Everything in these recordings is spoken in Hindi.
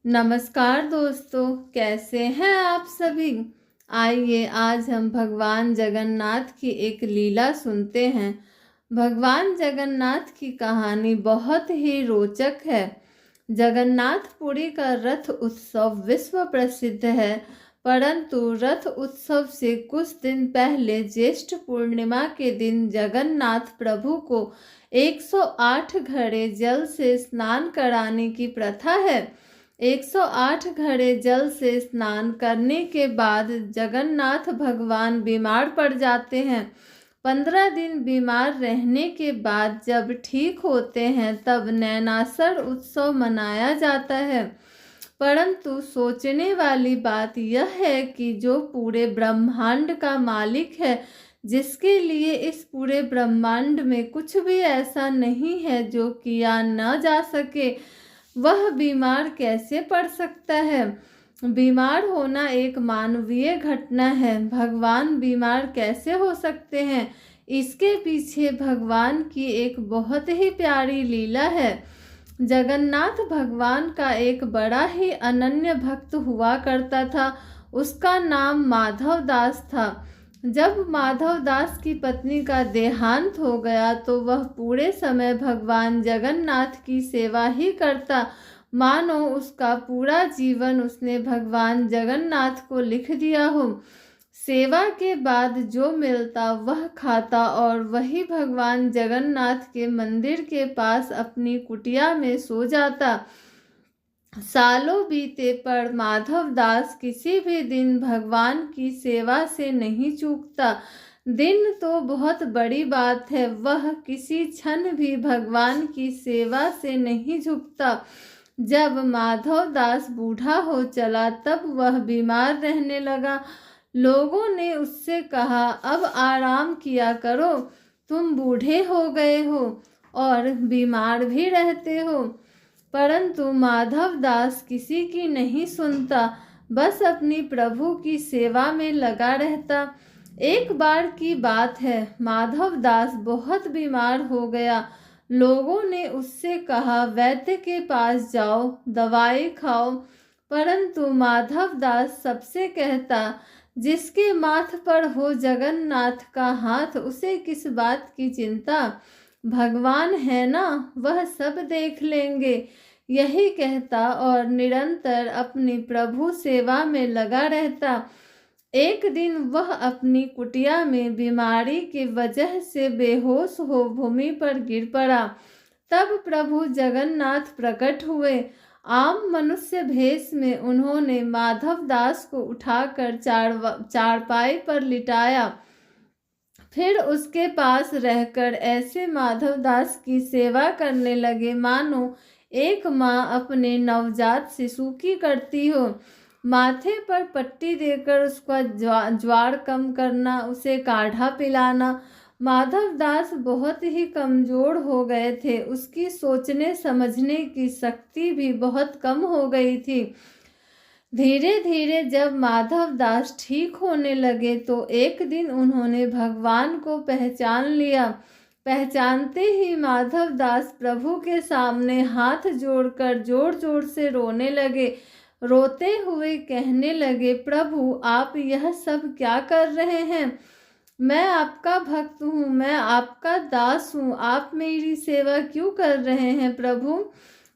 नमस्कार दोस्तों, कैसे हैं आप सभी। आइए आज हम भगवान जगन्नाथ की एक लीला सुनते हैं। भगवान जगन्नाथ की कहानी बहुत ही रोचक है। जगन्नाथपुरी का रथ उत्सव विश्व प्रसिद्ध है, परंतु रथ उत्सव से कुछ दिन पहले ज्येष्ठ पूर्णिमा के दिन जगन्नाथ प्रभु को 108 घड़े जल से स्नान कराने की प्रथा है। 108 घड़े जल से स्नान करने के बाद जगन्नाथ भगवान बीमार पड़ जाते हैं। 15 दिन बीमार रहने के बाद जब ठीक होते हैं तब नैनासर उत्सव मनाया जाता है। परंतु सोचने वाली बात यह है कि जो पूरे ब्रह्मांड का मालिक है, जिसके लिए इस पूरे ब्रह्मांड में कुछ भी ऐसा नहीं है जो किया न जा सके, वह बीमार कैसे पड़ सकता है। बीमार होना एक मानवीय घटना है। भगवान बीमार कैसे हो सकते हैं, इसके पीछे भगवान की एक बहुत ही प्यारी लीला है। जगन्नाथ भगवान का एक बड़ा ही अनन्य भक्त हुआ करता था। उसका नाम माधव दास था। जब माधव दास की पत्नी का देहांत हो गया तो वह पूरे समय भगवान जगन्नाथ की सेवा ही करता, मानो उसका पूरा जीवन उसने भगवान जगन्नाथ को लिख दिया हो। सेवा के बाद जो मिलता वह खाता और वही भगवान जगन्नाथ के मंदिर के पास अपनी कुटिया में सो जाता। सालों बीते पर माधव दास किसी भी दिन भगवान की सेवा से नहीं चूकता। दिन तो बहुत बड़ी बात है, वह किसी क्षण भी भगवान की सेवा से नहीं झुकता। जब माधव दास बूढ़ा हो चला तब वह बीमार रहने लगा। लोगों ने उससे कहा, अब आराम किया करो, तुम बूढ़े हो गए हो और बीमार भी रहते हो। परंतु माधव दास किसी की नहीं सुनता, बस अपनी प्रभु की सेवा में लगा रहता। एक बार की बात है, माधव दास बहुत बीमार हो गया। लोगों ने उससे कहा, वैद्य के पास जाओ, दवाई खाओ। परंतु माधव दास सबसे कहता, जिसके माथ पर हो जगन्नाथ का हाथ, उसे किस बात की चिंता, भगवान है ना, वह सब देख लेंगे। यही कहता और निरंतर अपनी प्रभु सेवा में लगा रहता। एक दिन वह अपनी कुटिया में बीमारी की वजह से बेहोश हो भूमि पर गिर पड़ा। तब प्रभु जगन्नाथ प्रकट हुए। आम मनुष्य भेष में उन्होंने माधव दास को उठाकर चारपाई पर लिटाया। फिर उसके पास रहकर ऐसे माधव दास की सेवा करने लगे मानो एक माँ अपने नवजात शिशु की करती हो। माथे पर पट्टी देकर उसका ज्वार कम करना, उसे काढ़ा पिलाना। माधव दास बहुत ही कमजोर हो गए थे। उसकी सोचने समझने की शक्ति भी बहुत कम हो गई थी। धीरे धीरे जब माधव दास ठीक होने लगे तो एक दिन उन्होंने भगवान को पहचान लिया। पहचानते ही माधव दास प्रभु के सामने हाथ जोड़कर जोर जोर से रोने लगे। रोते हुए कहने लगे, प्रभु आप यह सब क्या कर रहे हैं। मैं आपका भक्त हूँ, मैं आपका दास हूँ, आप मेरी सेवा क्यों कर रहे हैं प्रभु।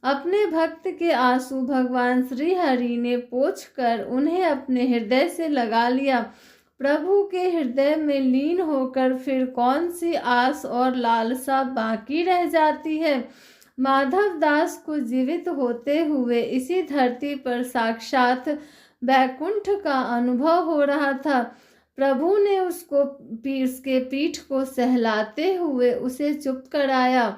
अपने भक्त के आंसू भगवान श्री हरि ने पोंछकर उन्हें अपने हृदय से लगा लिया। प्रभु के हृदय में लीन होकर फिर कौन सी आस और लालसा बाकी रह जाती है। माधव दास को जीवित होते हुए इसी धरती पर साक्षात वैकुंठ का अनुभव हो रहा था। प्रभु ने उसके पीठ को सहलाते हुए उसे चुप कराया।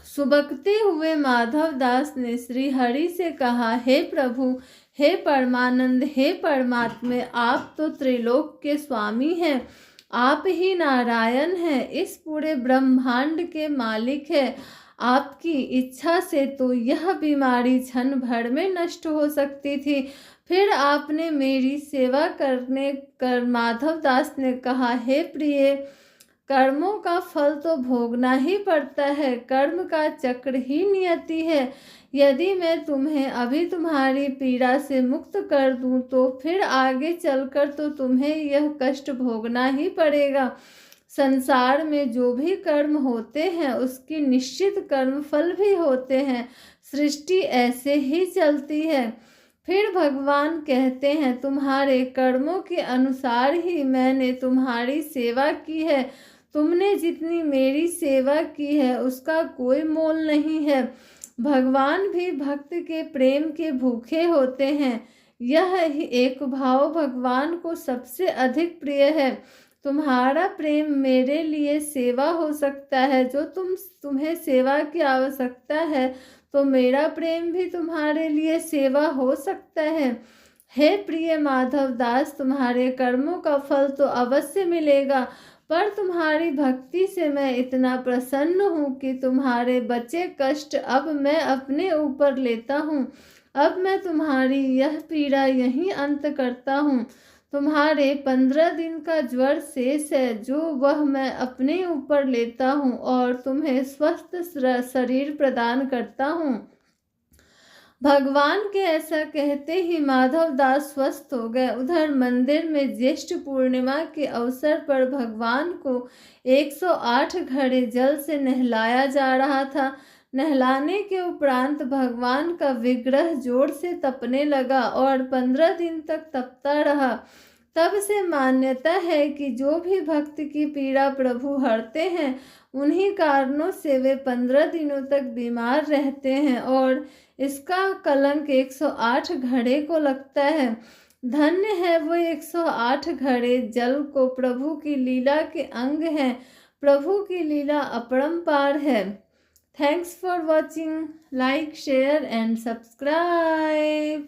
सुबकते हुए माधव दास ने श्री हरि से कहा, हे प्रभु, हे परमानंद, हे परमात्मा, आप तो त्रिलोक के स्वामी हैं, आप ही नारायण हैं, इस पूरे ब्रह्मांड के मालिक हैं। आपकी इच्छा से तो यह बीमारी क्षण भर में नष्ट हो सकती थी। फिर आपने मेरी सेवा करने कर माधव दास ने कहा, हे प्रिय, कर्मों का फल तो भोगना ही पड़ता है। कर्म का चक्र ही नियति है। यदि मैं तुम्हें अभी तुम्हारी पीड़ा से मुक्त कर दूं तो फिर आगे चलकर तो तुम्हें यह कष्ट भोगना ही पड़ेगा। संसार में जो भी कर्म होते हैं उसकी निश्चित कर्म फल भी होते हैं। सृष्टि ऐसे ही चलती है। फिर भगवान कहते हैं, तुम्हारे कर्मों के अनुसार ही मैंने तुम्हारी सेवा की है। तुमने जितनी मेरी सेवा की है उसका कोई मोल नहीं है। भगवान भी भक्त के प्रेम के भूखे होते हैं। यह ही एक भाव भगवान को सबसे अधिक प्रिय है। तुम्हारा प्रेम मेरे लिए सेवा हो सकता है। जो तुम्हें सेवा की आवश्यकता है तो मेरा प्रेम भी तुम्हारे लिए सेवा हो सकता है। हे प्रिय माधव दास, तुम्हारे कर्मों का फल तो अवश्य मिलेगा, पर तुम्हारी भक्ति से मैं इतना प्रसन्न हूँ कि तुम्हारे बचे कष्ट अब मैं अपने ऊपर लेता हूँ। अब मैं तुम्हारी यह पीड़ा यहीं अंत करता हूँ। तुम्हारे 15 दिन का ज्वर शेष है, जो वह मैं अपने ऊपर लेता हूँ और तुम्हें स्वस्थ शरीर प्रदान करता हूँ। भगवान के ऐसा कहते ही माधव दास स्वस्थ हो गए। उधर मंदिर में ज्येष्ठ पूर्णिमा के अवसर पर भगवान को 108 घड़े जल से नहलाया जा रहा था। नहलाने के उपरांत भगवान का विग्रह जोर से तपने लगा और 15 दिन तक तपता रहा। तब से मान्यता है कि जो भी भक्त की पीड़ा प्रभु हरते हैं, उन्हीं कारणों से वे 15 दिनों तक बीमार रहते हैं और इसका कलंक 108 घड़े को लगता है। धन्य है वो 108 घड़े जल को प्रभु की लीला के अंग हैं। प्रभु की लीला अपरंपार है। Thanks for watching. Like, share and subscribe.